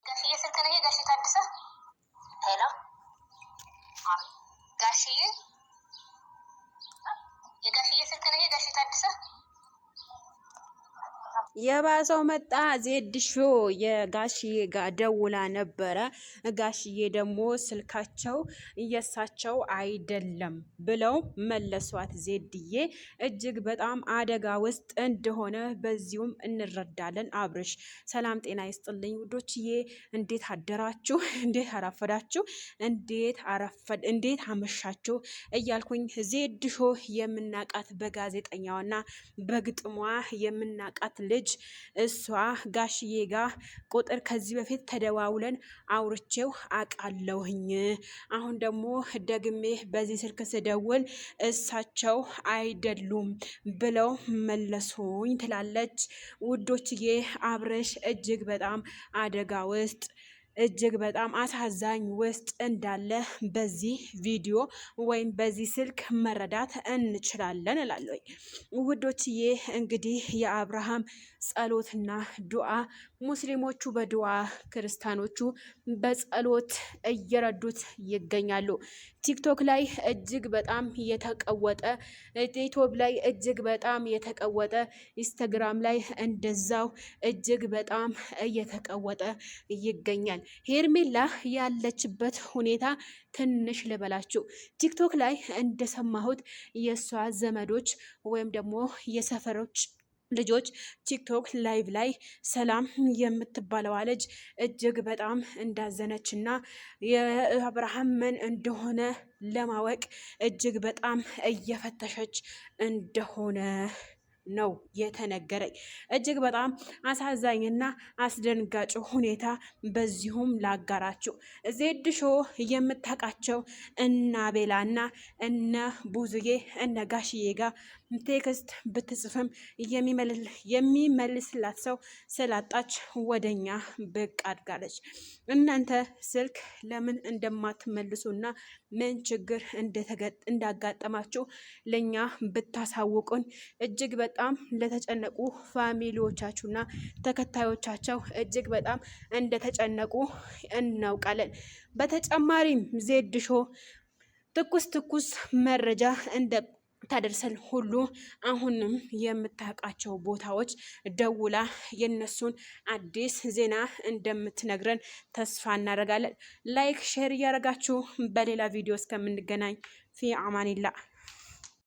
ጋሽዬ ስልክ ነው። ጋሽ ታደሰ ሄሎ፣ ጋሽዬ የጋሽዬ ስልክ ነው። ጋሽ ታደሰ የባሰው መጣ። ዜድ ሾ የጋሽዬ ጋር ደውላ ነበረ። ጋሽዬ ደግሞ ስልካቸው እየሳቸው አይደለም ብለው መለሷት። ዜድዬ እጅግ በጣም አደጋ ውስጥ እንደሆነ በዚሁም እንረዳለን። አብርሽ ሰላም ጤና ይስጥልኝ ውዶችዬ፣ እንዴት አደራችሁ? እንዴት አረፈዳችሁ? እንዴት አመሻችሁ እያልኩኝ ዜድ ሾ የምናቃት በጋዜጠኛዋና በግጥሟ የምናቃት ልጅ እሷ ጋሽዬ ጋር ቁጥር ከዚህ በፊት ተደዋውለን አውርቼው አቃለሁኝ። አሁን ደግሞ ደግሜ በዚህ ስልክ ስደውል እሳቸው አይደሉም ብለው መለሱኝ ትላለች። ውዶችዬ አብርሽ እጅግ በጣም አደጋ ውስጥ እጅግ በጣም አሳዛኝ ውስጥ እንዳለ በዚህ ቪዲዮ ወይም በዚህ ስልክ መረዳት እንችላለን እላለሁ። ውዶችዬ እንግዲህ የአብርሃም ጸሎትና ዱዓ ሙስሊሞቹ በዱዓ ክርስቲያኖቹ በጸሎት እየረዱት ይገኛሉ። ቲክቶክ ላይ እጅግ በጣም የተቀወጠ፣ ዩቲዩብ ላይ እጅግ በጣም የተቀወጠ፣ ኢንስታግራም ላይ እንደዛው እጅግ በጣም እየተቀወጠ ይገኛል። ሄርሜላ ያለችበት ሁኔታ ትንሽ ልበላችሁ። ቲክቶክ ላይ እንደሰማሁት የእሷ ዘመዶች ወይም ደግሞ የሰፈሮች ልጆች ቲክቶክ ላይቭ ላይ ሰላም የምትባለዋ ልጅ እጅግ በጣም እንዳዘነች እና የአብርሃም ምን እንደሆነ ለማወቅ እጅግ በጣም እየፈተሸች እንደሆነ ነው የተነገረኝ። እጅግ በጣም አሳዛኝና አስደንጋጭ ሁኔታ በዚሁም ላጋራችሁ። ዜድ ሾ የምታውቃቸው እነ ቤላና እነ ቡዙዬ እነ ጋሽዬ ጋር ቴክስት ብትጽፍም የሚመልስላት ሰው ስላጣች ወደኛ ብቅ አድጋለች። እናንተ ስልክ ለምን እንደማትመልሱና ምን ችግር እንዳጋጠማችሁ ለኛ ብታሳውቁን እጅግ በጣም ለተጨነቁ ፋሚሊዎቻችሁና ተከታዮቻቸው እጅግ በጣም እንደተጨነቁ እናውቃለን። በተጨማሪም ዜድ ሾ ትኩስ መረጃ ታደርሰን ሁሉ አሁንም የምታውቃቸው ቦታዎች ደውላ የነሱን አዲስ ዜና እንደምትነግረን ተስፋ እናደርጋለን። ላይክ ሼር እያደረጋችሁ በሌላ ቪዲዮ እስከምንገናኝ ፊ አማኒላ